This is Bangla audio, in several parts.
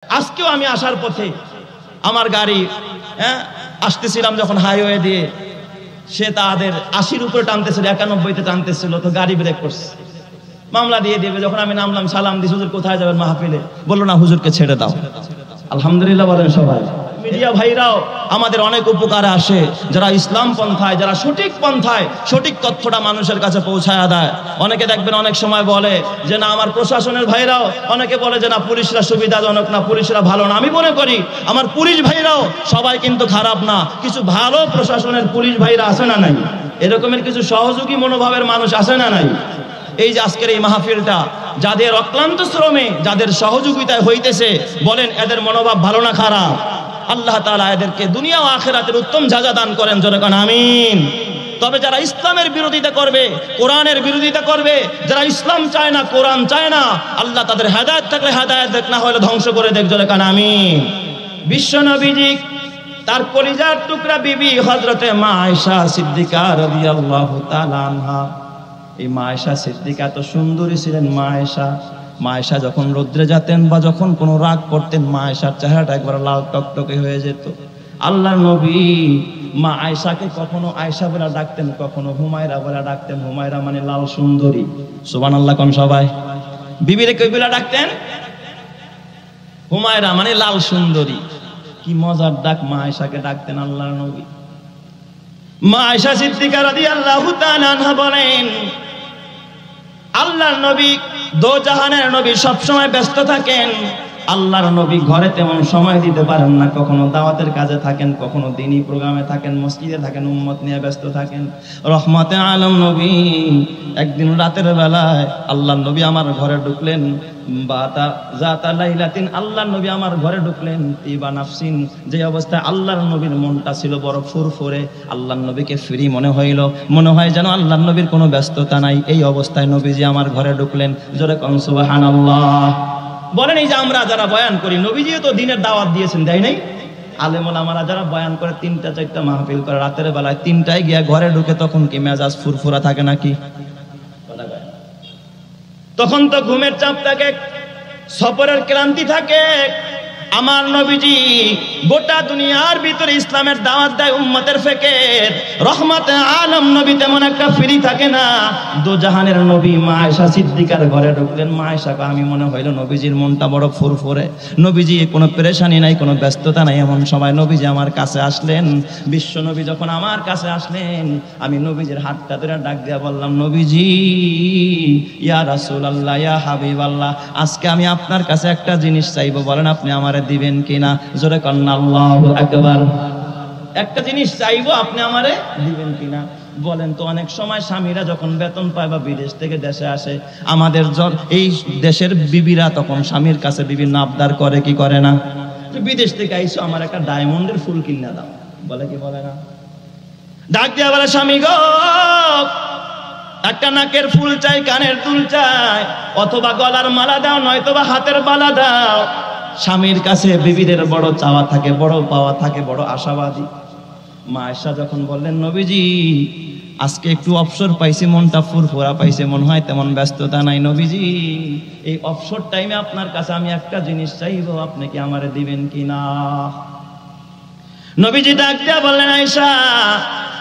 আজকেও আমি আসার পথে আমার গাড়ি আসতেছিলাম যখন হাইওয়ে দিয়ে, সে তাদের 80-র উপরে টানতেছিল, 91-তে টানতেছিল, তো গাড়ি ব্রেক করছে, মামলা দিয়ে দেবে। যখন আমি নামলাম, সালাম দিস, হুজুর কোথায় যাবেন মাহফিলে? বললো না, হুজুরকে ছেড়ে দাও। আলহামদুলিল্লাহ বলেন সবাই। মিডিয়া ভাইরাও আমাদের অনেক উপকারে আসে, যারা ইসলাম পন্থায়, যারা সঠিক পন্থায় সঠিক তথ্যটা মানুষের কাছে পৌঁছায় দেয়। অনেকে দেখবেন অনেক সময় বলে যে না, আমার প্রশাসনের ভাইরাও, অনেকে বলে যে না, পুলিশরা সুবিধাজনক না, পুলিশরা ভালো না। আমি মনে করি আমার পুলিশ ভাইরাও সবাই কিন্তু খারাপ না, কিছু ভালো প্রশাসনের পুলিশ ভাইরা আছে না নাই? এরকমের কিছু সহযোগী মনোভাবের মানুষ আছে না নাই? এই যে আজকের এই মাহফিলটা যাদের অক্লান্ত শ্রমে, যাদের সহযোগিতায় হইতেছে, বলেন এদের মনোভাব ভালো না খারাপ? আল্লাহ তাআলা এদেরকে দুনিয়া ও আখিরাতের উত্তম জাযা দান করেন, জোরে কোন আমিন। তবে যারা ইসলামের বিরোধিতা করবে, কোরআনের বিরোধিতা করবে, যারা ইসলাম চায় না, কোরআন চায় না, আল্লাহ তাদের হেদায়েত থাকলে হেদায়েত দেখ, না হলে ধ্বংস করে দেখ, জোরে কোন আমিন। বিশ্ব নবীজি তার কলিজার টুকরা বিবি হযরতে মা আয়েশা সিদ্দিকা রাদিয়াল্লাহু তাআলা আনহা, এই মা আয়েশা সিদ্দিকা এত সুন্দরী ছিলেন। মা আয়েশা যখন রৌদ্রে যেতেন বা যখন কোনো রাগ করতেন, মা আয়েশার চেহারাটা একবার লাল টকটকে হয়ে যেত। আল্লাহর নবী মা আয়েশাকে কখনো আয়েশা বলে ডাকতেন, কখনো হুমায়রা বলে ডাকতেন। হুমায়রা মানে লাল সুন্দরী, সুবহানাল্লাহ কোন সবাই। বিবিরে কই বলে ডাকতেন? হুমায়রা মানে লাল সুন্দরী। কি মজার ডাক মা আয়েশাকে ডাকতেন আল্লাহর নবী। মা আয়েশা সিদ্দিকা রাদিয়াল্লাহু তাআলা আনহা বলেন, আল্লাহর নবী দো জাহানের নবী সব সময় ব্যস্ত থাকেন। আল্লাহর নবী ঘরে তেমন সময় দিতে পারেন না, কখনো দাওয়াতের কাজে থাকেন, কখনো দ্বীনি প্রোগ্রামে থাকেন, মসজিদে থাকেন, উম্মত নিয়ে ব্যস্ত থাকেন। রহমতে আলম নবী একদিন রাতের বেলায় আল্লাহর নবী আমার ঘরে ঢুকলেন। আল্লাহর নবী আমার ঘরে ঢুকলেন তিবা নাফসিন, যে অবস্থায় আল্লাহর নবীর মনটা ছিল বড় ফুরফুরে। আল্লাহর নবীকে ফ্রি মনে হইল, মনে হয় যেন আল্লাহর নবীর কোনো ব্যস্ততা নাই। এই অবস্থায় নবীজি আমার ঘরে ঢুকলেন, জোরে কোন সুবহানাল্লাহ বলেন। এই যে আমরা যারা বয়ান করি, নবীজিও তো দিনের দাওয়াত দিয়েছেন, দেয় নাই? আলেম ওলামারা যারা বয়ান করে 3টা-4টা মাহফিল করে, রাতের বেলায় 3টায় গিয়া ঘরে ঢুকে, তখন কি মেজাজ ফুরফুরা থাকে নাকি? তখন তো ঘুমের চাপ থাকে, সফরের ক্লান্তি থাকে। আমার নবীজি গোটা দুনিয়ার ভিতরে ইসলামের দাওয়াত দেয় উম্মতের ফেকের। রহমতে আলম নবী তেমন একটা ফ্রি থাকে না। দো জাহানের নবী মা আয়েশা সিদ্দিকার ঘরে ঢুকলেন। মা আয়েশাকে আমি মনে হইল নবীজির মনটা বড় ফুরফুরে, নবীজি কোনো পেরেশানি নাই, কোনো ব্যস্ততা নাই। এমন সময় নবীজি আমার কাছে আসলেন। বিশ্ব নবী যখন আমার কাছে আসলেন, আমি নবীজির হাতটা ধরে ডাক দিয়া বললাম, নবীজি ইয়া রাসূলুল্লাহ, ইয়া হাবিবাল্লাহ, আজকে আমি আপনার কাছে একটা জিনিস চাইবো, বলেন আপনি আমারে দিবেন কিনা? জোরে কন্না আল্লাহু আকবার। একটা জিনিস চাইবো, আপনি আমারে দিবেন কিনা? বলেন তো, অনেক সময় স্বামীরা যখন বেতন পায় বা বিদেশ থেকে দেশে আসে, আমাদের এই দেশের বিবিরা তখন স্বামীর কাছে বিভিন্ন আবদার করে, কি করে না? বিদেশ থেকে আইসো, আমার একটা ডায়মন্ডের ফুল কিনে দাও, বলে কি বলে না? ডাক দিয়া বলে, স্বামী গো, একটা নাকের ফুল চাই, কানের দুল চাই, অথবা গলার মালা দাও, নয়তোবা হাতের বালা দাও। স্বামীর কাছে বিবিদের বড় চাওয়া থাকে, বড় পাওয়া থাকে, বড় আশাবাদী। মা আয়েশা যখন বললেন, নবীজি আজকে একটু অবসর পাইছি, মনটা ফুরফুরা পাইছে, মনে হয় তেমন ব্যস্ততা নাই। নবীজি এই অবসর টাইমে আপনার কাছে আমি একটা জিনিস চাইবো, আপনি কি আমারে দিবেন কিনা? নবীজি ডাক দিয়া বললেন, আয়েশা,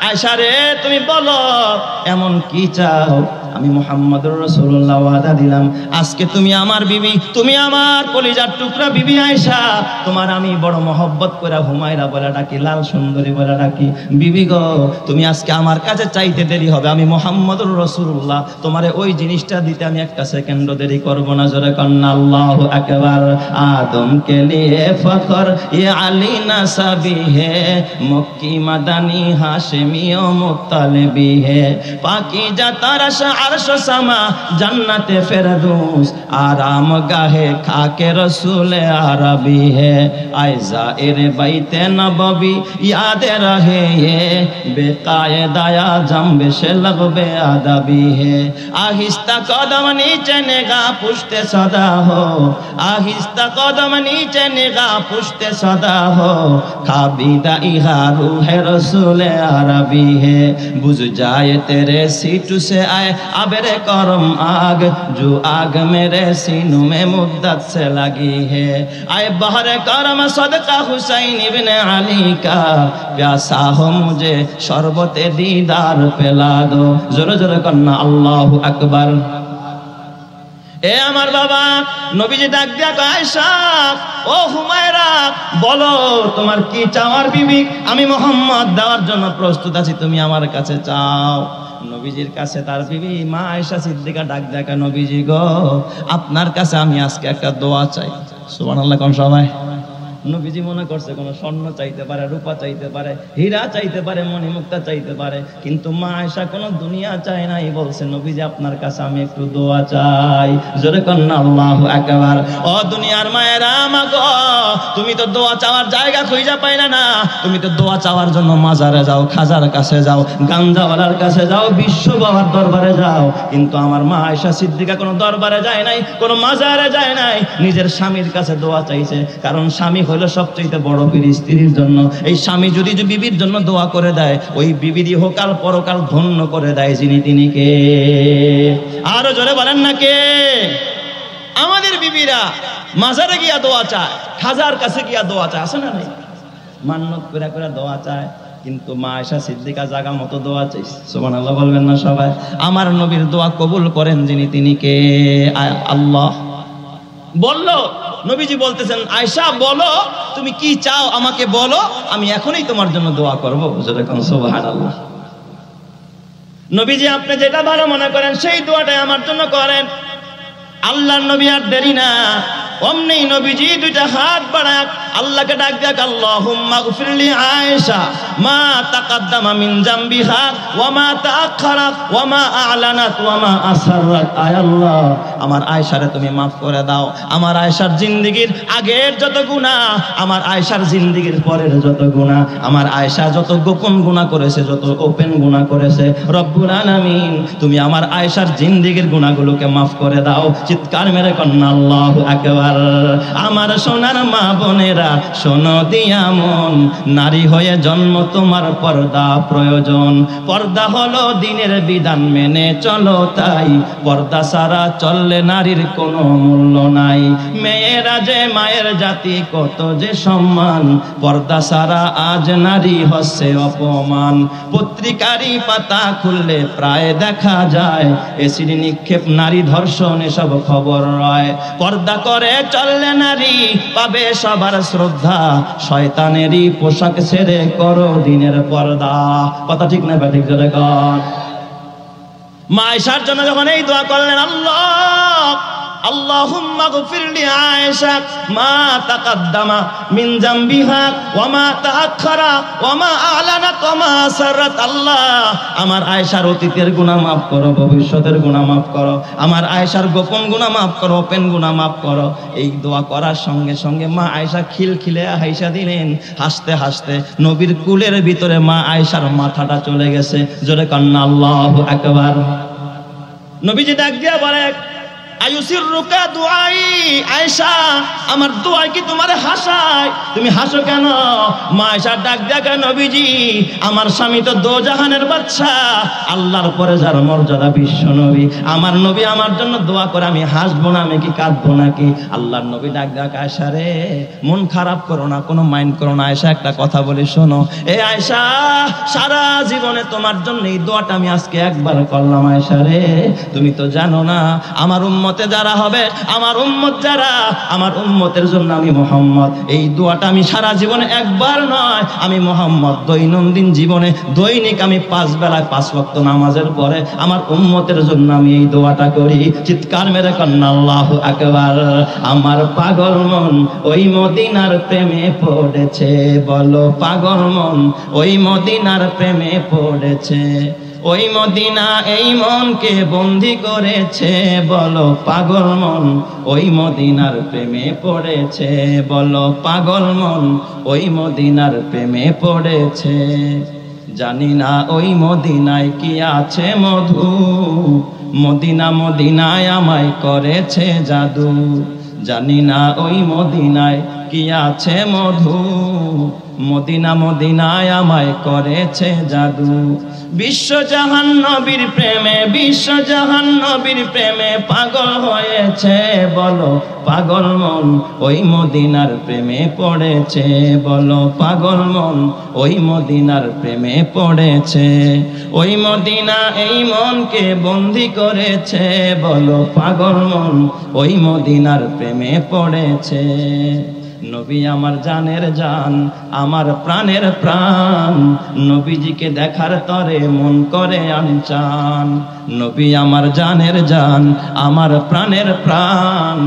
আয়েশা রে, তুমি বলো এমন কি চাও? আমি মুহাম্মদুর রাসূলুল্লাহ ওয়াদা দিলাম, আজকে তুমি আমার বিবি, তুমি আমার কলিজার টুকরা বিবি আয়েশা, তোমার আমি বড় মহব্বত করে হুমায়রা বলে ডাকি, লাল সুন্দরী বলে ডাকি। বিবি গো, তুমি আজকে আমার কাছে চাইতে দেরি হবে, আমি মুহাম্মদুর রাসূলুল্লাহ তোমারে ওই জিনিসটা দিতে আমি একটা সেকেন্ডও দেরি করব না। জোরে কন্না আল্লাহু আকবার। আদম কে লিয়ে ফখর, ইয়ে আলী নাসাবি হে, মক্কি মাদানী হাশেমি ও মুত্তালিবি হে, পাকিজা তারাশা আরশ সামা जन्नत फिरदौस आराम गाहे खाके रसूल अरबी है आए ज़ाहिर बैते नबवी याद रहे ये बेकायदा जंब से लगबे अदबी है आहिस्ता कदम नीचे निगाह पुश्ते सदा हो आहिस्ता कदम नीचे निगाह पुश्ते सदा हो खाबीदा इहा रूह रसूल अरबी है बुझ जाए तेरे सीट से आए अबेरे करम आग जो आग मेरे सीनों में मुद्दत से लगी है आए बहरे करम सदका हुसैन इब्ने अली का प्यासा हो मुझे शरबते दीदार पिला दो जोरे जोरे करना अल्लाहु अकबर ए আমার বাবা নবীজি ডাক দিয়া কয় আয়েশা ও হুমায়রা বলো তোমার কি চাওয়ার বিবি আমি মুহাম্মদ দেওয়ার জন্য প্রস্তুত আছি তুমি আমার কাছে চাও নবীজির কাছে তার বিবি মা আয়েশা সিদ্দিকা ডাক দিয়া কয় নবীজি গো আপনার কাছে আমি আজকে একটা দোয়া চাই সুবহানাল্লাহ কোন সবাই নবীজি মনে করছে কোন স্বর্ণ চাইতে পারে রূপা চাইতে পারে হীরা চাইতে পারে মণিমুক্তা চাইতে পারে কিন্তু মা আয়েশা কোন দুনিয়া চায় নাই বলছে নবীজি আপনার কাছে আমি একটু দোয়া চাই জোরে কন্না আল্লাহু আকবার ও দুনিয়ার মায়েরা মাগো তুমি তো দোয়া চাওয়ার জায়গা খুঁজে পাইলে না তুমি তো দোয়া চাওয়ার জন্য মাজারে যাও খাজার কাছে যাও গাঞ্জাওয়ালার কাছে যাও বিশ্ব বাবার দরবারে যাও কিন্তু আমার মা আয়েশা সিদ্দিকা কোন দরবারে যায় নাই কোন মাজারে যায় নাই নিজের স্বামীর কাছে দোয়া চাইছে কারণ স্বামী হলো সবচেয়ে বড় পীর স্ত্রীর জন্য এই স্বামী যদি বিবির জন্য দোয়া করে দেয় ওই বিবির ইহকাল পরকাল ধন্য করে দেয় যিনি তিনি কে আরো জোরে বলেন না কে আমাদের বিবিরা মাজারে গিয়া দোয়া চায় খাজার কাছে গিয়া দোয়া চায় আছে না নাই মান্নত করে করে দোয়া চায় কিন্তু মা আয়েশা সিদ্দিকা জায়গা মতো দোয়া চাইছে সুবহানাল্লাহ বলবেন না সবাই আমার নবীর দোয়া কবুল করেন যিনি তিনি কে আল্লাহ বললো নবীজি বলতেছেন আয়েশা বলো তুমি কি চাও আমাকে বলো আমি এখনই তোমার জন্য দোয়া করব যেরকম সুবহানাল্লাহ নবীজি আপনি যেটা ভালো মনে করেন সেই দোয়াটাই আমার জন্য করেন আল্লাহর নবী আর দেরি না অমনি নবীজি দুইটা হাত বাড়ায় আল্লাহকে ডাক দেয় আল্লাহুম্মা গফিরলি আয়েশা মা তাকাদ্দামা মিন জামবিহা ওয়া মা তাআখারা ওয়া মা আ'লানাত ওয়া মা আসরাত আয় আল্লাহ আমার আয়েশারে তুমি maaf করে দাও আমার আয়েশার জিন্দেগীর আগের যত গুনাহ আমার আয়েশার জিন্দেগীর পরের যত গুনাহ আমার আয়েশা যত গোপন গুনাহ করেছে যত ওপেন গুনাহ করেছে রব্বুল আলামিন তুমি আমার আয়েশার জিন্দেগীর গুনাহগুলোকে maaf করে দাও চিৎকার মেরে কন্না আল্লাহু আকবার আমার সোনার মা বোনেরা শোনো দিয়া মন নারী হয়ে জন্ম তোমার পর্দা প্রয়োজন পর্দা হলো দ্বীনের বিধান মেনে চলো তাই পর্দা ছাড়া চললে নারীর কোনো মূল্য নাই মেয়েরা যে মায়ের জাতি কত যে সম্মান পর্দা ছাড়া আজ নারী হচ্ছে অপমান পত্রিকারি পাতা খুললে প্রায় দেখা যায় এসিড নিক্ষেপ নারী ধর্ষণ এসব খবর রয় পর্দা করে চললে নারী পাবে সবার শ্রদ্ধা শয়তানেরই পোশাক ছেড়ে করো দ্বীনের পর্দা কথা ঠিক না ঠিক জোরে কর মা আয়েশার জন্য যখন এই দোয়া করলেন আল্লাহুম্মা গফিরলি আয়েশা মা তাকাদ্দামা মিন জামবিহা ওয়া মা তাআখারা ওয়া মা আ'লানাত ওয়া মা আসরাত আল্লাহ আমার আয়েশার অতীতের গুনাহ maaf করো ভবিষ্যতের গুনাহ maaf করো আমার আয়েশার গোপন গুনাহ maaf করো ওপেন গুনাহ maaf করো এই দোয়া করার সঙ্গে সঙ্গে মা আয়েশা খিলখিলে হাসা দিলেন হাসতে হাসতে নবীর কুলের ভিতরে মা আয়েশার মাথাটা চলে গেছে জোরে কান্না আল্লাহু আকবার নবীজি ডাক দিয়া বলে আয়ুসিররুকা দুআই আয়েশা আমার দোয়া কি তোমারে হাসায় তুমি হাসো কেন মা আয়েশা ডাক দেয়া কেন নবীজি আমার স্বামী তো দোজাহানের বাদশা আল্লাহর পরে যার মর্যাদা বিশ্ব নবী আমার নবী আমার জন্য দোয়া করে আমি হাসবো না আমি কি কাঁদবো নাকি আল্লাহর নবী ডাক দেয়া আয়েশা রে মন খারাপ করো না কোনো মাইন্ড করো না আয়েশা একটা কথা বলি শোনো এ আয়েশা সারা জীবনে তোমার জন্য এই দোয়াটা আমি আজকে একবার করলাম আয়েশা রে তুমি তো জানো না আমার উম্মতে যারা হবে আমার উম্মত যারা আমার উম্মতের জন্য আমি মুহাম্মদ এই দোয়াটা আমি সারা জীবনে একবার নয় আমি মুহাম্মদ দৈনন্দিন জীবনে দৈনিক আমি 5 বেলায় 5 ওয়াক্ত নামাজের পরে আমার উম্মতের জন্য আমি এই দোয়াটা করি চিৎকার মেরে কন্না আল্লাহু আকবার আমার পাগল মন ওই মদিনার প্রেমে পড়েছে বলো পাগল মন ওই মদিনার প্রেমে পড়েছে ওই মদিনা এই মনকে বন্দী করেছে বলো পাগল মন ওই মদিনার প্রেমে পড়েছে বলো পাগল মন ওই মদিনার প্রেমে পড়েছে জানি না ওই মদিনায় কি আছে মধু মদিনা মদিনায় আমায় করেছে জাদু জানি না ওই মদিনায় কি আছে মধু, মদিনা মদিনায় আমায় করেছে জাদু। বিশ্বজাহান নবীর প্রেমে, বিশ্বজাহান নবীর প্রেমে পাগল হয়েছে, বলো পাগল মন ওই মদিনার প্রেমে পড়েছে, বলো পাগল মন ওই মদিনার প্রেমে পড়েছে। ওই মদিনা এই মনকে বন্দি করেছে, বলো পাগল মন ওই মদিনার প্রেমে পড়েছে। নবী আমার জানের জান, আমার প্রাণের প্রাণ, নবীজিকে দেখার তরে মন করে আনচান। নবী আমার জানের জান, আমার প্রাণের প্রাণ,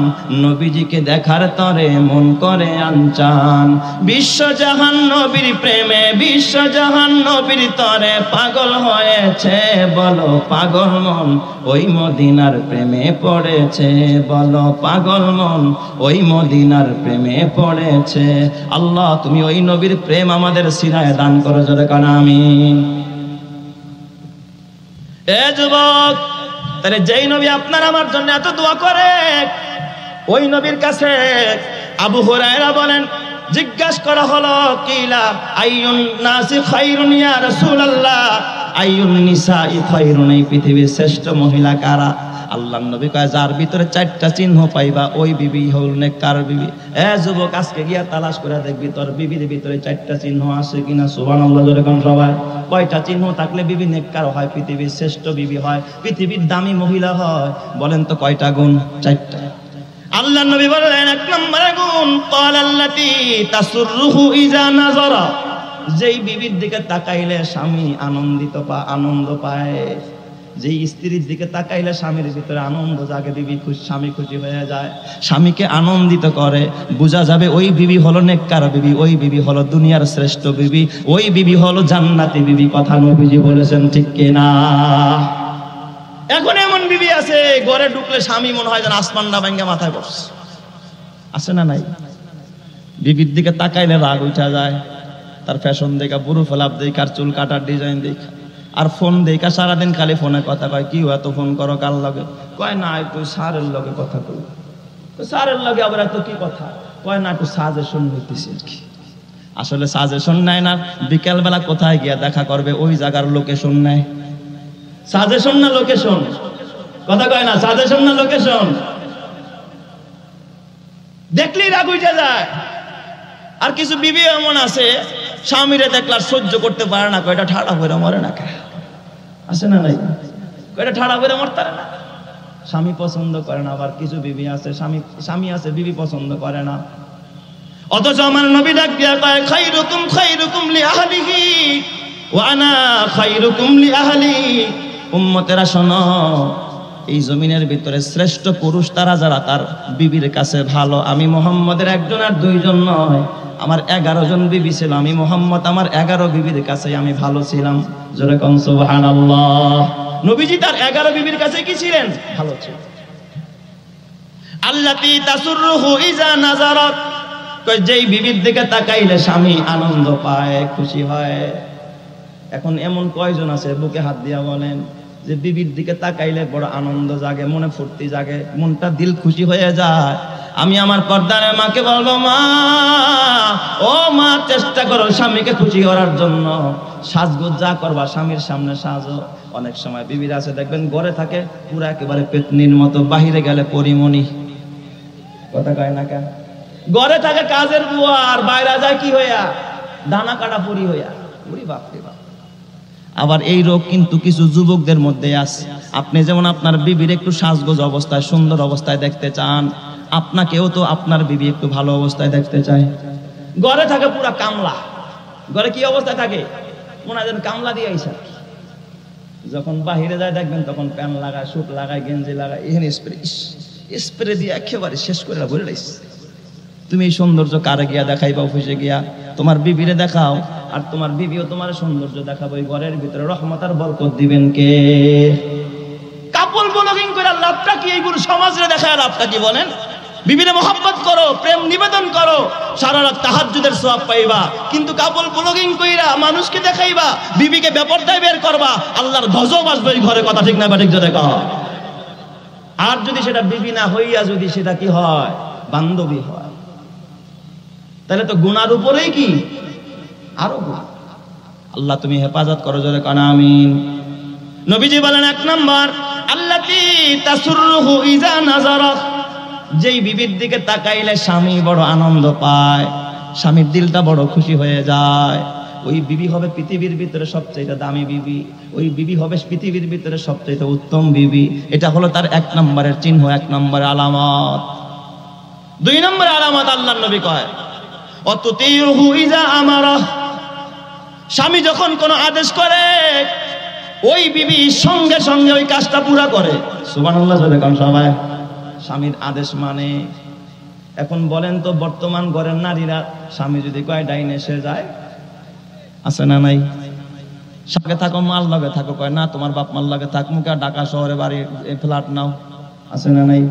নবীজিকে দেখার তরে মন করে আনচান। বিশ্বজাহান নবীর প্রেমে, বিশ্বজাহান নবীর তরে পাগল হয়েছে, বলো পাগল মন ওই মদিনার প্রেমে পড়েছে, বলো পাগল মন ওই মদিনার প্রেমে পড়েছে। আল্লাহ তুমি ওই নবীর প্রেম আমাদের সিনায় দান করো, জোরে কানা আমিন। এ যুবক, তাহলে যেই নবী আপনার আমার জন্য এত দোয়া করে, ওই নবীর কাছে আবু হুরায়রা বলেন, জিজ্ঞাসা করা হলো, কিলা আইয়ুন নাসি খায়রুন ইয়া রাসূলুল্লাহ, আইয়ুন নিসাই খায়রুন, এই পৃথিবীর শ্রেষ্ঠ মহিলা কারা? আল্লাহর নবী কয়, যার ভিতরে 4টা চিহ্ন পাইবা ওই বিবি হল নেককার বিবি। এ যুবক, আজকে গিয়া তালাশ করে দেখবি তোর বিবির ভিতরে 4টা চিহ্ন আছে কিনা। সুবহানাল্লাহ, জোরে কোন সবাই। কয়টা চিহ্ন থাকলে বিবি নেককার হয়, পৃথিবীর শ্রেষ্ঠ বিবি হয়, পৃথিবীর দামি মহিলা হয়? বলেন তো কয়টা গুণ? 4টা। আল্লাহর নবী বললেন, 1 নম্বরে গুণ, ক্বালাল্লাতী তাসুররুহু ইযা নাযারা, যেই বিবির দিকে তাকাইলে স্বামী আনন্দ পায়, যেই স্ত্রীর দিকে তাকাইলে স্বামীর ভিতরে আনন্দ জাগে, বিবি খুশি, স্বামী খুশি হয়ে যায়, স্বামীকে আনন্দিত করে, বোঝা যাবে ওই বিবি হলো নেককার বিবি, ওই বিবি হলো দুনিয়ার শ্রেষ্ঠ বিবি, ওই বিবি হলো জান্নাতি বিবি। কথা নবীজি বলেছেন, ঠিক কিনা? এখন এমন বিবি আছে, ঘরে ঢুকলে স্বামী মনে হয় যেন আসমানটা ভাঙ্গা মাথায় পড়ছে, আছে না নাই? বিবির দিকে তাকাইলে রাগ উঠা যায়, তার ফ্যাশন দেখা, বুড়ো ফেলাপ দেখা, আর চুল কাটার ডিজাইন দেখা, আর ফোন দেখা, সারাদিন খালি ফোনে কথা কয়। কি এত ফোন করো কার লগে? কয় না একটু স্যারের লগে কথা কই। স্যারের লগে আবার এত কি কথা? কয় না একটু সাজেশন নিতেছি আর কি। আসলে সাজেশন নেয় না, বিকেলবেলা কোথায় গিয়া দেখা করবে ওই জায়গার লোকেশন নেয়। সাজেশন না লোকেশন? কথা কয় না, সাজেশন না লোকেশন? দেখলেই রাগ উঠে যায়। আর কিছু বিবি এমন আছে, স্বামীরে দেখলে আর সহ্য করতে পারে না, কয়টা ঠাড়া করে মরে না, আছে না নাই? কয়টা ঠাড়া করে মরতে না, স্বামী পছন্দ করে না। আবার কিছু বিবি আছে, স্বামী আছে, বিবি পছন্দ করে না। অথচ আমার নবী ডাক দিয়া কয়, খায়রুকুম খায়রুকুম লিআহলিহি ওয়া আনা খায়রুকুম লিআহলি। উম্মতেরা শোনো, এই জমিনের ভিতরে শ্রেষ্ঠ পুরুষ তারা যারা তার বিবির কাছে ভালো। আমি মুহাম্মদের 1 জন আর 2 জন নয়, আমার 11 জন বিবি ছিল। আমি মুহাম্মদ আমার 11 বিবির কাছে আমি ভালো ছিলাম। জোরে কোন সুবহানাল্লাহ। নবীজি তার 11 বিবির কাছে কি ছিলেন? ভালো ছিলেন। আল্লাতী তাসুররুহু ইযা নাযারাত, কই যেই বিবির দিকে তাকাইলে স্বামী আনন্দ পায়, খুশি হয়। এখন এমন কয়জন আছে, বুকে হাত দিয়া বলেন, যে বিবির দিকে তাকাইলে বড় আনন্দ জাগে, মনে ফুর্তি জাগে, মনটা দিল খুশি হয়ে যায়। আমি আমার পর্দার মাকে বলবো, মা ও মা, চেষ্টা করো স্বামীকে খুশি করার জন্য, সাজগোজ যা করবা স্বামীর সামনে সাজো। অনেক সময় বিবির আছে দেখবেন ঘরে থাকে পুরো একেবারে পেতনির মতো, বাহিরে গেলে পরিমণি। কথা কয় না কেন? ঘরে থাকে কাজের বুয়া, আর বাইরে যায় কি হইয়া? দানা কাটা পরি হইয়া। ওরে বাপ রে বাপ। আবার এই রোগ কিন্তু কিছু যুবকদের মধ্যে আছে। আপনি যেমন আপনার বিবির একটু সাজগোজ অবস্থায়, সুন্দর অবস্থায় দেখতে চান, আপনাকেও তো আপনার বিবি একটু ভালো অবস্থায় দেখতে চায়। ঘরে থাকে পুরা কামলা, ঘরে কি অবস্থায় থাকে? মনে হয় যেন কামলা দিয়ে আইসা। যখন বাহিরে যায় দেখবেন তখন প্যান্ট লাগায়, স্যুট লাগায়, গেঞ্জি লাগায়, এখানে স্প্রে দিয়ে একেবারে শেষ করে বলে রাখছে। তুমি এই সৌন্দর্য কারে গিয়া দেখাইবা? অফিসে গিয়া তোমার বিবিরে দেখাও, আর তোমার বিবিও তোমার সৌন্দর্য দেখাবো। এই ঘরের ভিতরে রহমত আর বরকত দিবেন কে? কাপল ব্লগিং করে লাভটা কি? এইগুলো সমাজে দেখায় লাভটা কি বলেন? বিবিরে মোহাব্বত করো, প্রেম নিবেদন করো, সারা রাত তাহাজ্জুদের সওয়াব পাইবা। কিন্তু কাপল ব্লগিং কইরা মানুষকে দেখাইবা, বিবিকে বেপরদায় বের করবা, আল্লাহর গজব আসবে এই ঘরে। কথা ঠিক না ঠিক? যদি কও। আর যদি সেটা বিবি না হইয়া যদি সেটা কি হয়? বান্ধবী হয়। তাহলে তো গুনার উপরেই কি আরো গুনাহ। আল্লাহ তুমি হেফাজত করো, জোরে কানা আমিন। নবীজি বলেন 1 নাম্বার আল্লাতী তাসুররুহু ইযা নাযারা, যেই বিবির দিকে তাকাইলে স্বামী বড় আনন্দ পায়, স্বামীর দিলটা বড় খুশি হয়ে যায়, ওই বিবি হবে পৃথিবীর ভিতরে সবচেয়ে দামি বিবি, ওই বিবি হবে পৃথিবীর ভিতরে সবচেয়ে উত্তম বিবি। এটা হলো তার 1 নম্বরের চিহ্ন, 1 নম্বরের আলামত। 2 নম্বরের আলামত আল্লাহর নবী কয় অতুতিহু ইযা আমারা, স্বামী যখন কোনো আদেশ করে ওই বিবি সঙ্গে সঙ্গে ওই কাজটা পুরা করে। সুবহানাল্লাহ বলে কোন সবাই স্বামীর আদেশ মানে। এখন বলেন তো বর্তমান ঘরের নারীরা স্বামী যদি কয় ডাইনে সে যায়, আছে না নাই? সাথে থাকো মাল লগে থাকো, কয় না তোমার বাপ মাল লগে থাক, মুখে ঢাকা শহরে বাড়ি ফ্ল্যাট নাও, আছে না নাই?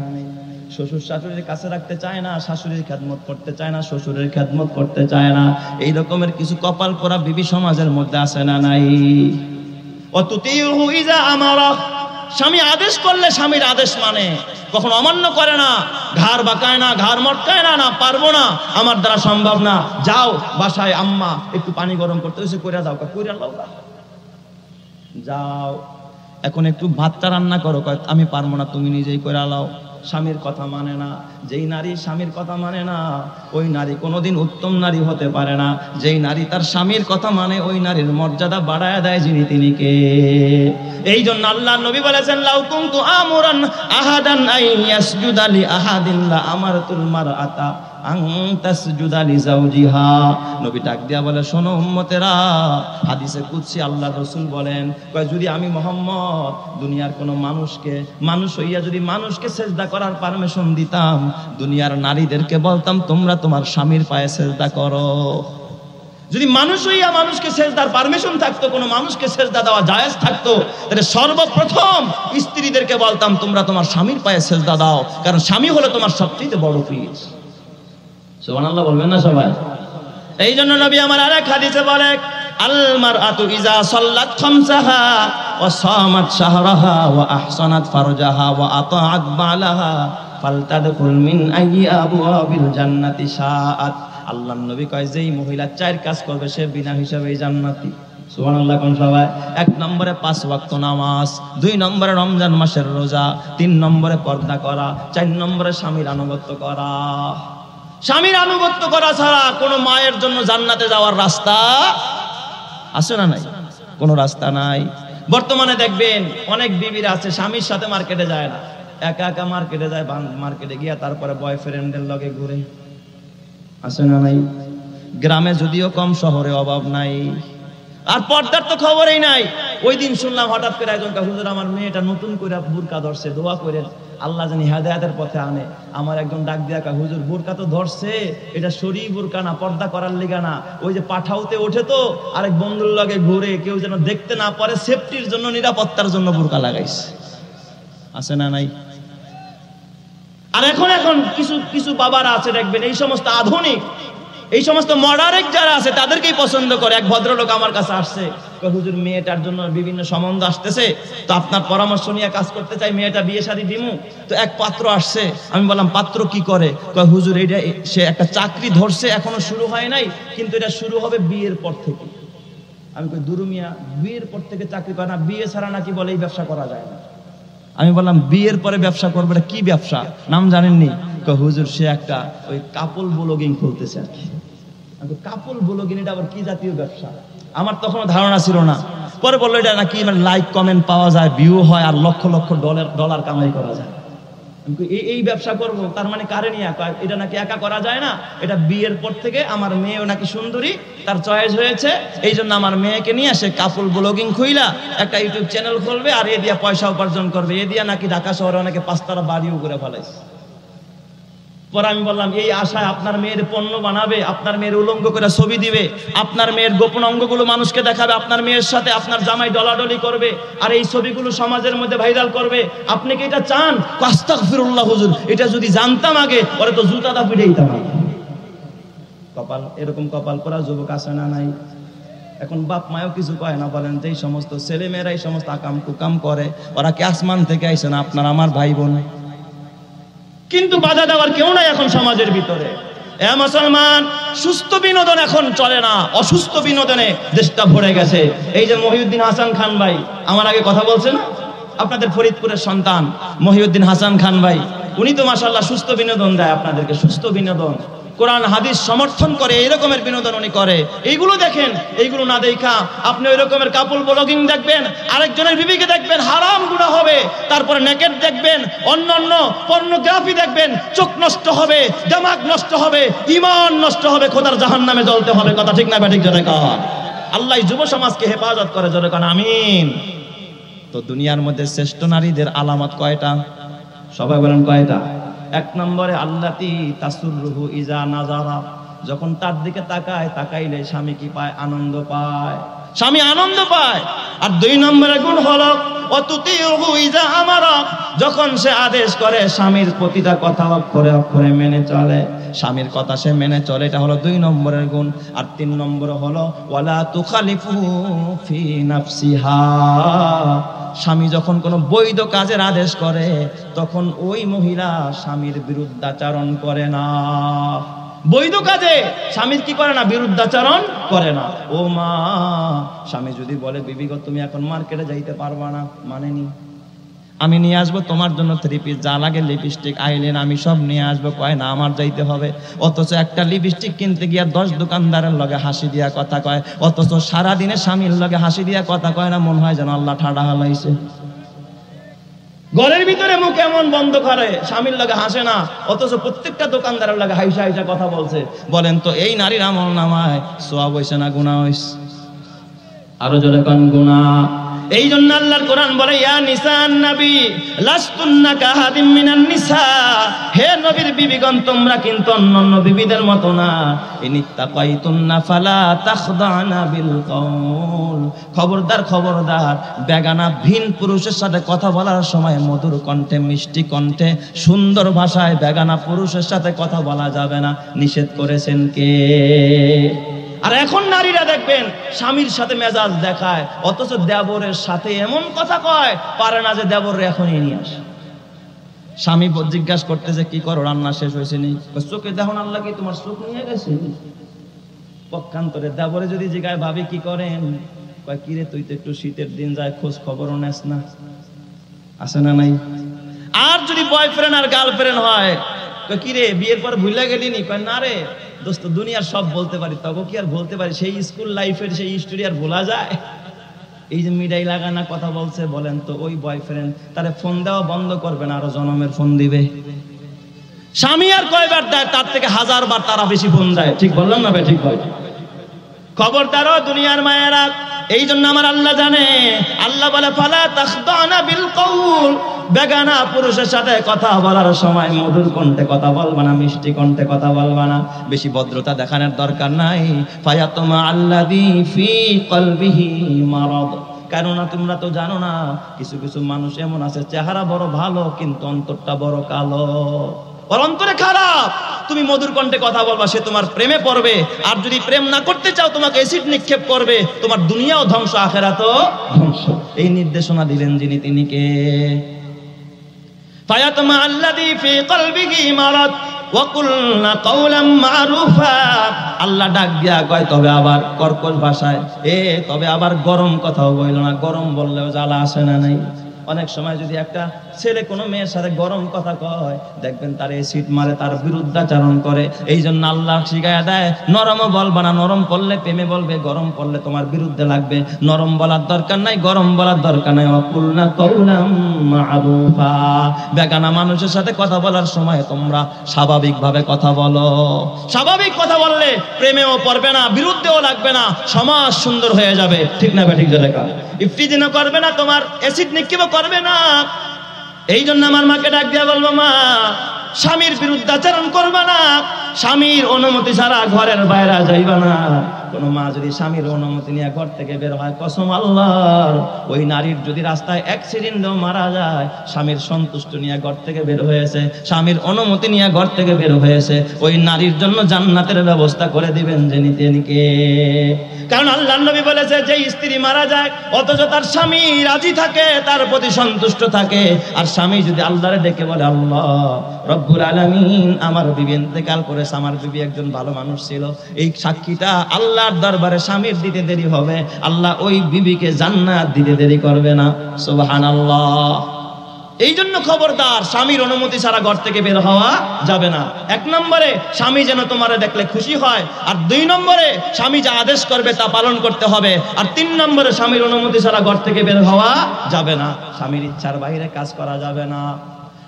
শ্বশুর শাশুড়ির কাছে রাখতে চায় না, শাশুড়ির খেদমত করতে চায় না, শ্বশুরের খেদমত করতে চায় না। এই রকমের কিছু কপাল পোড়া বিবি সমাজের মধ্যে আছে না নাই? অতুতিহু ইযা আমারা, স্বামী আদেশ করলে স্বামীর আদেশ মানে, কখনো অমান্য করে না, ঘাড় বাঁকায় না, ঘাড় মটকায় না, না পারবো না, আমার দ্বারা সম্ভব না, যাও বাসায় আম্মা একটু পানি গরম করতে হয়েছে কইরা দাও, কইরা দাও, যাও এখন একটু ভাতটা রান্না করো, আমি পারবো না, তুমি নিজেই কইরা লাও। স্বামীর কথা মানে না। যেই নারী স্বামীর কথা মানে না ওই নারী কোনোদিন উত্তম নারী হতে পারে না। যেই নারী তার স্বামীর কথা মানে ওই নারীর মর্যাদা বাড়ায় দেয় যিনি তিনি কে। এই জন্য আল্লাহর নবী বলেছেন লাউ কুনতু আমুরান আহাদান আইয়াসজুদা লি আহাদিন লা আমারতুল মারআতা আন তাসজুদা লি যাওজিহা। নবী ডাক দিয়া বলে শোনো উম্মতেরা, হাদিসে কুদসি আল্লাহর রাসূল বলেন কয় যদি আমি মুহাম্মদ দুনিয়ার কোন মানুষকে মানুষ হইয়া যদি মানুষকে সেজদা করার পারমিশন দিতাম, দুনিয়ার নারীদেরকে বলতাম তোমরা তোমার স্বামীর পায়ে সেজদা করো। যদি মানুষ হইয়া মানুষকে সেজদার পারমিশন থাকতো, কোনো মানুষকে সেজদা দেওয়া জায়েজ থাকতো, তাহলে সর্বপ্রথম স্ত্রীদেরকে বলতাম তোমরা তোমার স্বামীর পায়ে সেজদা দাও, কারণ স্বামী হলো তোমার সবচেয়ে বড় পীর। সুবহানাল্লাহ বলবেন না সবাই? এই জন্য নবী আমার আরেক হাদিসে বলে আল মারআতু ইযা সাল্লাত খামসাহা ওয়া সামাত শাহরাহা ওয়া আহসানাত ফারজাহা ওয়া আতাআত বালাহা ফালতাদখুল মিন আইয়ি আবওয়াবিল জান্নাতি শাআত। আল্লাহর নবী কয় যেই মহিলা 4 কাজ করবে সে বিনা হিসাবেই জান্নাতি। সুবহানাল্লাহ কোন সবাই? 1 নম্বরে 5 ওয়াক্ত নামাজ, 2 নম্বরে রমজান মাসের রোজা, 3 নম্বরে পর্দা করা, 4 নম্বরে স্বামীর আনুগত্য করা। স্বামীর আনুগত্য করা ছাড়া কোনো মায়ের জন্য জান্নাতে যাওয়ার রাস্তা আছে না নাই? কোনো রাস্তা নাই। বর্তমানে দেখবেন অনেক বিবিরা আছে স্বামীর সাথে মার্কেটে যায় না, একা একা মার্কেটে যায়, মার্কেটে গিয়া তারপরে বয়ফ্রেন্ডের লগে ঘুরে, আছে না নাই? গ্রামে যদিও কম, শহরে অভাব নাই। আর পর্দার তো খবরই নাই। ওই দিন শুনলাম হঠাৎ করে একজন হুজুর আমার মেয়েটা নতুন করে বোরকা ধরছে, দোয়া করেন আল্লাহ জানি হেদায়েতের পথে আনে। আমার একজন ডাক দিয়া কা হুজুর বোরকা তো ধরছে, এটা শরী বোরকা না, পর্দা করার লিগা না, ওই যে পাঠাওতে ওঠে তো আরেক বন্ধুর লগে ঘুরে, কেউ যেন দেখতে না পারে সেফটির জন্য, নিরাপত্তার জন্য বোরকা লাগাইছে, আছে না নাই? আর এখন কিছু কিছু বাবারা আছে দেখবেন এই সমস্ত আধুনিক, এই সমস্ত মডারেক যারা আছে তাদেরকেই পছন্দ করে। এক ভদ্রলোক আমার কাছে আসছে, হুজুর মেয়েটার জন্য বিভিন্ন সম্বন্ধ আসতেছে, তো আপনার পরামর্শ নিয়ে কাজ করতে চাই, মেয়েটা বিয়ে শাদী দিমু। তো এক পাত্র আসছে, আমি বললাম পাত্র কি করে? হুজুর এইটা সে একটা চাকরি ধরছে, এখনো শুরু হয় নাই, কিন্তু এটা শুরু হবে বিয়ের পর থেকে। আমি কই দুরুমিয়া বিয়ের পর থেকে চাকরি করে না, বিয়ে ছাড়া নাকি বলে এই ব্যবসা করা যায় না। আমি বললাম বিয়ের পরে ব্যবসা করবে, এটা কি ব্যবসা, নাম জানেননি? হুজুর সে একটা ওই কাপল ব্লগিং খুলতেছে আর কি। কাপল ব্লগিং এটা আবার কি জাতীয় ব্যবসা? আমার তখনও ধারণা ছিল না। পরে বললো এটা নাকি মানে লাইক কমেন্ট পাওয়া যায়, ভিউ হয়, আর লক্ষ লক্ষ ডলার কামাই করা যায়। এই ব্যবসা করব, তার মানে কারে নিয়ে? এটা নাকি একা করা যায় না, এটা বিয়ের পর থেকে আমার মেয়েও নাকি সুন্দরী, তার চয়েস হয়েছে, এই জন্য আমার মেয়েকে নিয়ে সে কাপল ব্লগিং খুইলা একটা ইউটিউব চ্যানেল খুলবে, আর এ দিয়া পয়সা উপার্জন করবে। এ দিয়া নাকি ঢাকা শহরে অনেকে 5 তলা বাড়িও করে ফেলাইছে। পরে আমি বললাম এই আশায় আপনার মেয়ের পণ্য বানাবে, আপনার মেয়ের উলঙ্গ করে ছবি দিবে, আপনার মেয়ের গোপন অঙ্গগুলো মানুষকে দেখাবে, আপনার মেয়ের সাথে আপনার জামাই ডলাডলি করবে, আর এই ছবিগুলো সমাজের মধ্যে ভাইরাল করবে, আপনি কি এটা চান? আস্তাগফিরুল্লাহ হুজুর, এটা যদি জানতাম আগে পরে তো জুতাটা পিটে দিতাম। কপাল, এরকম কপাল পরা যুবক আছে না নাই? এখন বাপ মায়ও কিছু কয় না। বলেন যে এই সমস্ত ছেলে মেয়েরা এই সমস্ত আকাম কুকাম করে, ওরা কি আসমান থেকে আইসে না? আপনার আমার ভাই বোন, কিন্তু বাধা দেওয়ার কেউ নাই এখন সমাজের ভিতরে। এ মুসলমান, সুস্থ বিনোদন এখন চলে না, অসুস্থ বিনোদনে দেশটা ভরে গেছে। এই যে মহিউদ্দিন হাসান খান ভাই আমার আগে কথা বলছেন, আপনাদের ফরিদপুরের সন্তান মহিউদ্দিন হাসান খান ভাই, উনি তো মাশাআল্লাহ সুস্থ বিনোদন দেয় আপনাদেরকে, সুস্থ বিনোদন, কোরআন হাদিস সমর্থন করে, এই রকমের বিনোদন উনি করে। এইগুলো দেখেন, এইগুলো না দেখা আপনি ওই রকমের কাপল ব্লগিং দেখবেন, আরেকজনের বিবিকে দেখবেন, হারাম গুনাহ হবে, তারপরে নেকেট দেখবেন, অন্যান্য পর্নোগ্রাফি দেখবেন, চোখ নষ্ট হবে, দিমাগ নষ্ট হবে, ঈমান নষ্ট হবে, খোদার জাহান্নামে জ্বলতে হবে। কথা ঠিক না ব্যাঠিক জোরে কর। আল্লাহ যুব সমাজকে হেফাজত করে, জোরে কর আমিন। তো দুনিয়ার মধ্যে শ্রেষ্ঠ নারীদের আলামত কয়টা? সবাই বলেন কয়টা? এক নম্বরে আল্লাতি তাসুররুহু ইজা নাজারা, যখন তার দিকে তাকায়, তাকাইলে স্বামী কি পায়? আনন্দ পায়, স্বামী আনন্দ পায়। আর দুই নম্বরের গুণ হলো অতুতিউহু ইজা আমারা, যখন সে আদেশ করে স্বামীর প্রতিটা কথা অক্ষরে অক্ষরে মেনে চলে, স্বামীর কথা সে মেনে চলে, এটা হলো দুই নম্বরের গুণ। আর তিন নম্বর হলো ওয়ালা তুখালিফু ফি নাফসিহা, স্বামী যখন কোনো বৈধ কাজের আদেশ করে তখন ওই মহিলা স্বামীর বিরুদ্ধাচরণ করে না। বৈধ কাজে স্বামীর কি করে না? বিরুদ্ধাচরণ করে না। ও মা, স্বামী যদি বলে বিবি গো তুমি এখন মার্কেটে যাইতে পারবা না, মানেনি, আমি নিয়ে আসবো তোমার জন্য 3 পিস, যা লাগে লিপস্টিক আইলেন আমি সব নিয়ে আসবো, কয় না আমার যাইতে হবে। অথচ একটা লিপস্টিক কিনতে গিয়া 10 দোকানদারের লগে হাসি দিয়া কথা কয়, অথচ সারাদিনে স্বামীর লগে হাসি দিয়া কথা কয় না, মনে হয় যেন আল্লাহ ঠাডা হালাইছে। ঘরের ভিতরে মুখ এমন বন্ধ করে, স্বামীর লগে হাসে না, অথচ প্রত্যেকটা দোকানদারের লগে হাইসা হাইসা কথা বলছে। বলেন তো এই নারীর আমল নামায় সওয়াব হইছে না গুনাহ হইছে? আরো জোরে কোন গুনাহ। এই জন্য আল্লাহর কোরআন বলে ইয়া নিসান নবী লাস্তুন্না কাহাদিম মিনান নিসা, হে নবীর বিবিগণ তোমরা কিন্তু অন্যান্য বিবিদের মতো না। ইনিত্তাকাইতুন্না ফালা তাখদানা বিল কওল, খবরদার খবরদার, বেগানা ভিন পুরুষের সাথে কথা বলার সময় মধুর কণ্ঠে, মিষ্টি কণ্ঠে, সুন্দর ভাষায় বেগানা পুরুষের সাথে কথা বলা যাবে না। নিষেধ করেছেন কে? আর এখন নারীরা দেখবেন স্বামীর সাথে মেজাজ দেখায়, অথচ দেবরের সাথে এমন কথা কয়, পারে না যে দেবরে এখনই নিয়ে আসে। স্বামী জিজ্ঞাসা করতেছে কি করো, রান্না শেষ হয়েছে নি? চোখে দেখুন আল্লাহ কি তোমার চোখ নিয়ে গেছে? পক্ষান্তরে দেবরে যদি জিজ্ঞাসা ভাবি কি করেন, কয় কিরে তুই তো একটু শীতের দিন যায় খোঁজ খবরও নেস না, আছে না নাই? আর যদি বয়ফ্রেন্ড আর গার্লফ্রেন্ড হয়, কয় কিরে বিয়ের পর ভুলে গেলি নি? কয় না রে দোস্ত, দুনিয়ার সব বলতে পারি, তবে কি আর বলতে পারি, সেই স্কুল লাইফের সেই স্টোরি আর ভোলা যায়? এই যে মিডাই লাগানা কথা বলছে, বলেন তো ওই বয়ফ্রেন্ড তারে ফোন দেওয়া বন্ধ করবে না, আরো জনমের ফোন দিবে। স্বামী আর কয়বার দেয়? তার থেকে 1000 বার তারা বেশি ফোন দেয়। ঠিক বললাম না ভাই? ঠিক ভাই। খবরদারও দুনিয়ার মায়েরা। এই জন্য আমার আল্লাহ জানে, আল্লাহ বলে ফালা তাখদানা বিল কওল, বেগানা পুরুষের সাথে কথা বলার সময় মধুর কণ্ঠে কথা বলবা না, মিষ্টি কণ্ঠে কথা বলবা না, বেশি ভদ্রতা দেখানোর দরকার নাই। ফায়াতুমা আল্লাযী ফি কলবিহি মারাদ, কেননা তোমরা তো জানো না কিছু কিছু মানুষ এমন আছে চেহারা বড় ভালো কিন্তু অন্তরটা বড় কালো, ওর অন্তরে খারাপ। তুমি মধুর কণ্ঠে কথা বলবা, সে তোমার প্রেমে পড়বে। আর যদি প্রেম না করতে চাও তোমাকে এসিড নিক্ষেপ করবে, তোমার দুনিয়াও ধ্বংস আখিরাতও ধ্বংস। এই নির্দেশনা দিলেন যিনি, তিনি কে? ফায়াতমা আল্লাযী ফি কলবিহি মারাদ ওয়া কুলনা কাওলাম মারুফা, আল্লাহ ডাক দিয়া কয় তবে আবার কর্কশ ভাষায়, তবে আবার গরম কথাও বইল না। গরম বললেও জ্বালা আসে না নাই? অনেক সময় যদি একটা ছেলে কোনো মেয়ের সাথে গরম কথা কয়, দেখবেন তার এসিড মারে, তার বিরুদ্ধাচরণ করে। এই জন্য আল্লাহ শিখায়া দেয় নরমও বলবা না, নরম পড়লে প্রেমে বলবে, গরম পড়লে তোমার বিরুদ্ধে লাগবে। নরম বলার দরকার নাই, গরম বলার দরকার নাই। ওয়াকুলনা কাওলাম মারুফা, বেগানা মানুষের সাথে কথা বলার সময় তোমরা স্বাভাবিকভাবে কথা বলো। স্বাভাবিক কথা বললে প্রেমেও পড়বে না, বিরুদ্ধেও লাগবে না, সমাজ সুন্দর হয়ে যাবে। ঠিক না? ঠিক জায়গা ইফতিজিনও করবে না, তোমার অ্যাসিড নিক্ষেপও করবে না। এই জন্য আমার মাকে ডাক দিয়া বলবো, মা স্বামীর বিরুদ্ধাচরণ করবা না, স্বামীর অনুমতি ছাড়া ঘরের বাইরে যাইবা না। কোন মা যদি স্বামীর অনুমতি নিয়ে ঘর থেকে বের হয়, কসম আল্লাহর, ওই নারীর যদি রাস্তায় অ্যাক্সিডেন্টেও মারা যায়, স্বামীর সন্তুষ্ট নিয়ে ঘর থেকে বের হয়েছে, স্বামীর অনুমতি নিয়ে ঘর থেকে বের হয়েছে, ওই নারীর জন্য জান্নাতের ব্যবস্থা করে দিবেন যিনি, তিনি কে? কারণ আল্লাহর নবী বলেছে যে স্ত্রী মারা যায় অথচ তার স্বামী রাজি থাকে, তার প্রতি সন্তুষ্ট থাকে, আর স্বামী যদি আল্লাহরে ডেকে বলে আল্লাহ রব্বুল আলামিন আমার বিবি ইন্তেকাল করেছে, আমার বিবি একজন ভালো মানুষ ছিল, এই সাক্ষীটা আল্লাহর দরবারে স্বামীর দিতে দেরি হবে, আল্লাহ ওই বিবিকে জান্নাত দিতে দেরি করবে না। সুবহানাল্লাহ। এই জন্য খবরদার, স্বামীর অনুমতি ছাড়া ঘর থেকে বের হওয়া যাবে না। এক নম্বরে স্বামী যেন তোমারে দেখলে খুশি হয়, আর দুই নম্বরে স্বামী যা আদেশ করবে তা পালন করতে হবে, আর তিন নম্বরে স্বামীর অনুমতি ছাড়া ঘর থেকে বের হওয়া যাবে না, স্বামীর ইচ্ছার বাইরে কাজ করা যাবে না।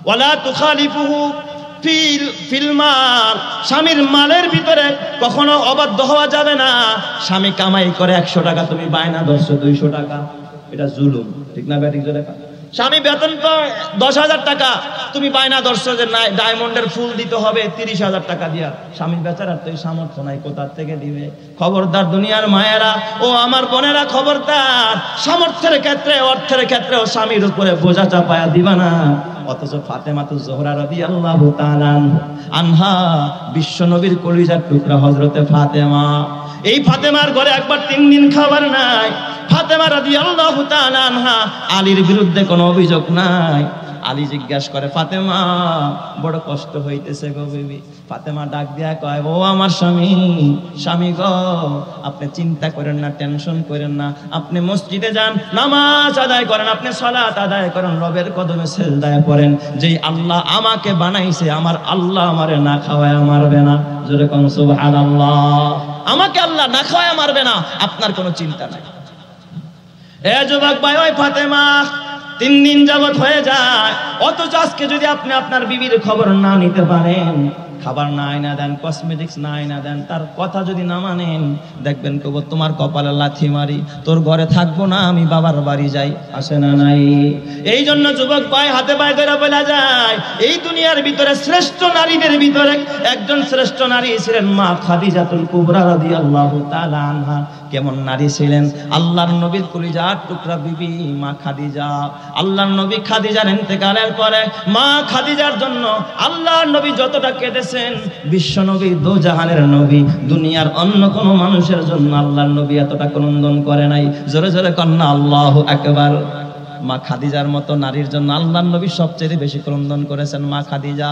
ওয়ালা তুখালিফুহু ফিল মাল, স্বামীর মালের ভিতরে কখনো অবাধ্য হওয়া যাবে না। স্বামী কামাই করে 100 টাকা, তুমি বায়না ধরছো 200 টাকা, এটা জুলুম, ঠিক না ব্যাটিক জোরে? স্বামী বেতন পায় 10,000 টাকা, তুমি বায়না ধরছো যে না ডায়মন্ডের ফুল দিতে হবে 30,000 টাকা দিয়া, স্বামীর বেচারার তো এই সামর্থ্য নাই, কোথা থেকে দিবে? খবরদার দুনিয়ার মায়েরা ও আমার বোনেরা, খবরদার, সামর্থ্যের ক্ষেত্রে অর্থের ক্ষেত্রে ও স্বামীর উপরে বোঝা চাপায়া দিবা না। অথচ ফাতেমাতুজ জোহরা রাদিয়াল্লাহু তাআলা আনহা, বিশ্ব নবীর কলিজার টুকরা হযরতে ফাতেমা, এই ফাতেমার ঘরে একবার 3 দিন খাবার নাই। ফাতেমা রাদিয়াল্লাহু তাআলা আনহা, আলীর বিরুদ্ধে কোনো অভিযোগ নাই। আলী জিজ্ঞাসা করে ফাতেমা বড় কষ্ট হইতেছে গো বিবি। ফাতেমা ডাক দিয়া কয় ও আমার স্বামী, স্বামী গো আপনি চিন্তা করেন না, টেনশন করেন না, আপনি মসজিদে যান, নামাজ আদায় করেন, আপনি সালাত আদায় করেন, রবের কদমে সিজদায় পড়েন, যেই আল্লাহ আমাকে বানাইছে আমার আল্লাহ আমারে না খাওয়ায় মারবে না। জোরে কোন সুবহানাল্লাহ। আমাকে আল্লাহ না খাওয়ায় মারবে না, আপনার কোনো চিন্তা নাই। এ যুবক ভাই, ওই ফাতেমা 3 দিন যাবত হয়ে যায়, অথচ আজকে যদি আপনি আপনার বিবির খবর না নিতে পারেন, খাবার না আইনা দেন, কসমেটিক্স না আইনা দেন, তার কথা যদি না মানেন, দেখবেন কব তোমার কপালে লাথি মারি, তোর ঘরে থাকবো না, আমি বাবার বাড়ি যাই। আসে না নাই? এই জন্য যুবক ভাই হাতে পায়ে ধরে বলা যায়, এই দুনিয়ার ভিতরে শ্রেষ্ঠ নারীদের ভিতরে একজন শ্রেষ্ঠ নারী ছিলেন মা খাদিজাতুল কুবরা রাদিয়াল্লাহু তাআলা আনহা। কেমন নারী ছিলেন? আল্লাহর নবীর কলিজার টুকরা বিবি মা খাদিজা। আল্লাহর নবী খাদিজার ইন্তেকালের পরে মা খাদিজার জন্য আল্লাহর নবী যতটা কেঁদেছেন, বিশ্ব নবী দোজাহানের নবী দুনিয়ার অন্য কোন মানুষের জন্য আল্লাহর নবী এতটা ক্রন্দন করে নাই। জোরে জোরে কন্যা আল্লাহু আকবার। মা খাদিজার মতো নারীর জন্য আল্লাহর নবী সবচেয়ে বেশি ক্রন্দন করেছেন মা খাদিজা।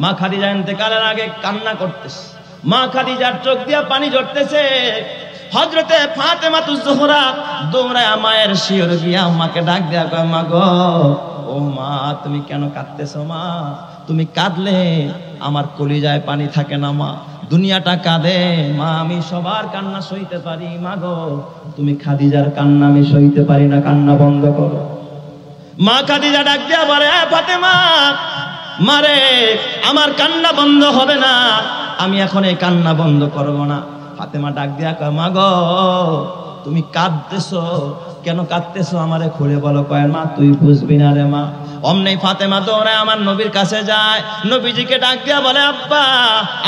মা খাদিজা ইন্তেকালের আগে কান্না করতেছে, মা খাদিজার চোখ দিয়া পানি ঝরতেছে। হযরতে ফাতেমাতুজ জোহরা দৌড়ায় মায়ের শিয়র গিয়া মাকে ডাক দেয়া কয় মা গো, ও মা তুমি কেন কাঁদতেছো? মা তুমি কাঁদলে আমার কলিজায় পানি থাকে না মা, দুনিয়াটা কাঁদে মা, আমি সবার কান্না সইতে পারি, মা গো তুমি খাদিজার কান্না আমি সইতে পারি না, কান্না বন্ধ করো। মা খাদিজা ডাক দেয়া বলে ফাতেমা মারে, আমার কান্না বন্ধ হবে না, আমি এখন এই কান্না বন্ধ করব না। ফাতেমা ডাক দিয়া কয় মা গো তুমি কাঁদতেছো কেন? কাঁদতেছো আমারে খুলে বলো। কয় মা তুই বুঝবি না রে মা। অমনি ফাতেমা দৌড়ায় আমার নবীর কাছে যায়, নবীজিকে ডাক দিয়া বলে আব্বা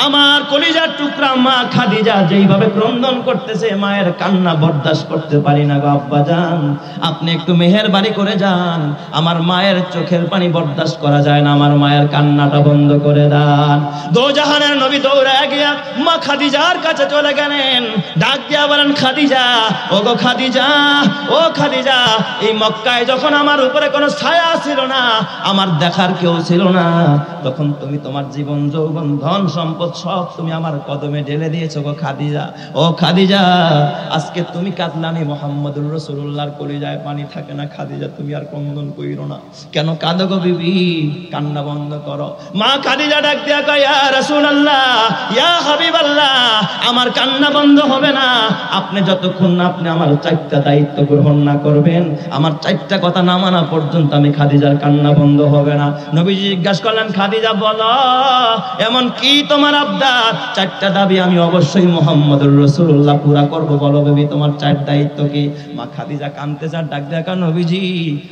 আমার কলিজার টুকরা মা খাদিজা যেইভাবে ক্রন্দন করতেছে, মায়ের কান্না বরদাস্ত করতে পারি না গো আব্বা জান, আপনি একটু মেহেরবানি করে যান, আমার মায়ের চোখের পানি বরদাস্ত করা যায় না, আমার মায়ের কান্নাটা বন্ধ করে দেন। দোজাহানের নবী দৌড়ায় গিয়া মা খাদিজার কাছে চলে গেলেন, ডাক দিয়া বলেন খাদিজা, ও গো খাদিজা, ও খাদিজা, এই মক্কায় যখন আমার উপরে কোনো ছায়া ছিল না, আমার দেখার কেউ ছিল না, তখন তুমি তোমার জীবন যৌবন ধন সম্পদ সব তুমি আমার কদমে ঢেলে দিয়েছো গো খাদিজা। ও খাদিজা আজকে তুমি কাঁদলে আমি মুহাম্মদুর রাসূলুল্লাহর কলিজায় পানি থাকে না। খাদিজা তুমি আর ক্রন্দন কইরো না, কেন কাঁদো গো বিবি? কান্না বন্ধ করো। মা খাদিজা ডাক দিয়া কয় ইয়া রাসূলুল্লাহ, ইয়া হাবিবাল্লাহ, আমার কান্না বন্ধ হবে না আপনি যতক্ষণ না আপনি আমার 4টা দায়িত্ব গ্রহণ না করবেন, আমার 4টা কথা না মানা পর্যন্ত আমি খাদিজার কান্না বন্ধ হবে না। নবীজি জিজ্ঞাসা করলেন খাদিজা বলো এমন কি তোমার আবদার? 4টা দাবি আমি অবশ্যই মুহাম্মদুর রাসূলুল্লাহ পুরা করব, বলো বেবি তোমার 4 দায়িত্ব কি? মা খাদিজা কাঁদতেছে আর ডাক দেখা নবীজি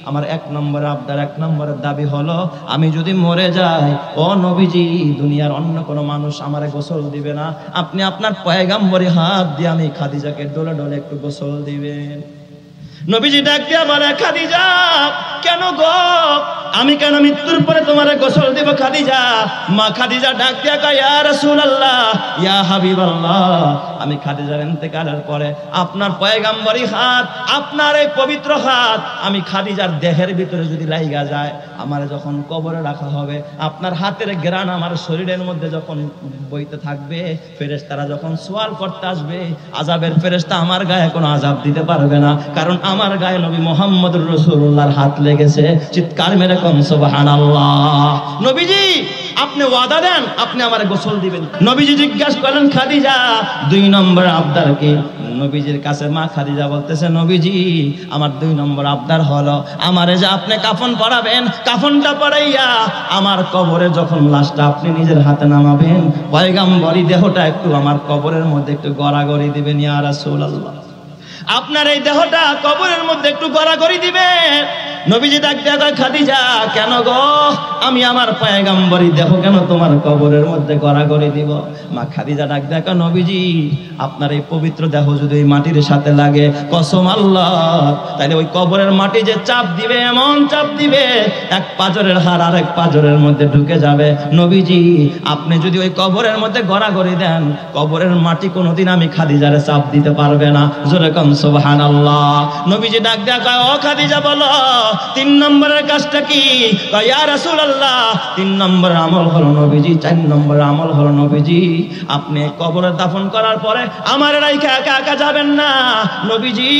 আমার 1 নম্বর আবদার, 1 নম্বরের দাবি হলো আমি যদি মরে যাই, ও নবীজি দুনিয়ার অন্য কোনো মানুষ আমারে গোসল দিবে না, আপনি আপনার পয়গাম্বরী হাত দিয়ে আমি খাদিজাকে ডলে ডলে একটু গোসল দিবেন। নবীজি ডাক দিয়া বলে খাদিজা কেন গো আমি কেন মৃত্যুর পরে তোমারে গোসল দিব খাদিজা? মা খাদিজা ডাক দিয়া কয়, ইয়া রাসূলুল্লাহ, ইয়া হাবিবাল্লাহ, আমি খাদিজার ইন্তেকালের পরে আপনার পয়গাম্বরী হাত, আপনার এই পবিত্র হাত আমি খাদিজার দেহের ভিতরে যদি লাইগা যায়, আমার যখন কবরে রাখা হবে, আপনার হাতের ঘ্রাণ আমার শরীরের মধ্যে যখন বইতে থাকবে, ফেরেশতারা যখন সওয়াল করতে আসবে, আযাবের ফেরেশতা আমার গায়ে কোনো আযাব দিতে পারবে না, কারণ আমার গায়ে নবী মুহাম্মদুর রাসূলুল্লাহর হাত লেগেছে। চিৎকার মেরে কোন সুবহানাল্লাহ। নবীজি আপনি ওয়াদা দেন আপনি আমারে গোসল দিবেন। নবীজি জিজ্ঞাসা করলেন, খাদিজা 2 নম্বর আবদার কি? নবীজির কাছে মা খাদিজা বলতেছে, নবীজি আমার 2 নম্বর আবদার হলো, আমারে যে আপনি কাফন পরাবেন, কাফনটা পরাইয়া আমার কবরে যখন লাশটা আপনি নিজের হাতে নামাবেন, পয়গাম্বরী দেহটা একটু আমার কবরের মধ্যে একটু গড়াগড়ি দিবেন ইয়া রাসূলুল্লাহ। আপনার এই দেহটা কবরের মধ্যে একটু গড়াগড়ি দিবেন। নবীজি ডাক দিয়া কয়, খাদিজা কেন গো? আমি আমার পয়গাম্বরী দেহ কেন তোমার কবরের মধ্যে গড়াগড়ি দিব? মা খাদিজা ডাক দিয়া কয়, নবীজি আপনার এই পবিত্র দেহ যদি ওই মাটির সাথে লাগে, কসম আল্লাহ, তাহলে ওই কবরের মাটি যে চাপ দিবে, এমন চাপ দিবে, এক পাঁজরের হাড় আরেক পাঁজরের মধ্যে ঢুকে যাবে। নবীজি আপনি যদি ওই কবরের মধ্যে গড়াগড়ি দেন, কবরের মাটি কোনোদিন আমি খাদিজারে চাপ দিতে পারবে না। জোরে কোন সুবহানাল্লাহ। নবীজি ডাক দিয়া কয়, ও খাদিজা বলো 3 নম্বরের কাজটা কি? কয়, ইয়া রাসূলুল্লাহ 3 নম্বর আমল হলো নবীজি, 4 নম্বর আমল হলো নবীজি, আপনি কবরে দাফন করার পরে আমার রাইখা একা একা যাবেন না। নবীজি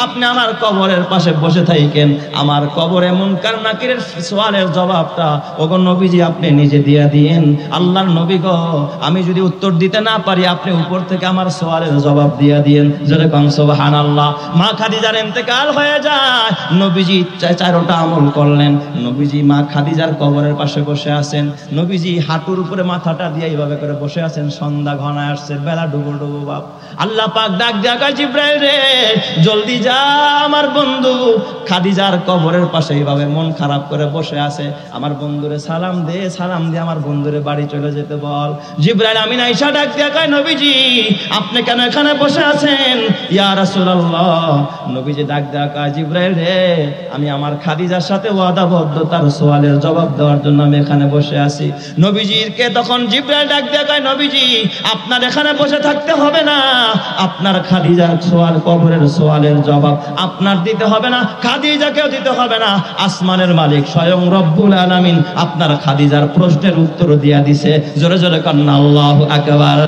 আপনি আমার কবরের পাশে বসে থাকেন, আমার কবরে মুনকার নাকিরের সওয়ালের জবাবটা ওগো নবীজি আপনি নিজে দিয়ে দিয়েন। আল্লাহর নবী গো, আমি যদি উত্তর দিতে না পারি, আপনি উপর থেকে আমার সওয়ালের জবাব দিয়ে দিয়েন। জোরে কোন সুবহানাল্লাহ। মা খাদিজার ইন্তেকাল হয়ে যায়, নবীজি 4টা আমল করলেন। নবীজি মা খাদিজার কবরের পাশে বসে আছেন, নবীজি হাঁটুর উপরে মাথাটা দিয়ে এইভাবে করে বসে আছেন। সন্ধ্যা ঘনায় আসছে, বেলা ডুবো ডুবো বাপ। আল্লাহ পাক ডাক দিয়া কয়, জিবরাইল রে জলদি যা, আমার বন্ধু খাদিজার কবরের পাশে এইভাবে মন খারাপ করে বসে আছে, আমার বন্ধুরে সালাম দে, সালাম দিয়ে আমার বন্ধুরে বাড়ি চলে যেতে বল। জিবরাইল আমিন আয়েশা ডাক দিয়া কয়, নবীজি আপনি কেন এখানে বসে আছেন ইয়া রাসূলুল্লাহ? নবীজি ডাক দিয়া কয়, জিবরাইল রে আমি আমার খাদিজার সাথে ওয়াদাবদ্ধ, তার সওয়ালের জবাব দেওয়ার জন্য আমি এখানে বসে আছি। নবীজিকে তখন জিবরাইল ডাক দিয়া কয়, নবীজি আপনার এখানে বসে থাকতে হবে না, আপনার খাদিজার সওয়াল, কবরের সওয়ালের জবাব আপনার দিতে হবে না, খাদিজাকেও দিতে হবে না, আসমানের মালিক স্বয়ং রব্বুল আলামিন আপনার খাদিজার প্রশ্নের উত্তর দিয়া দিছে। জোরে জোরে কান্না আল্লাহু আকবার।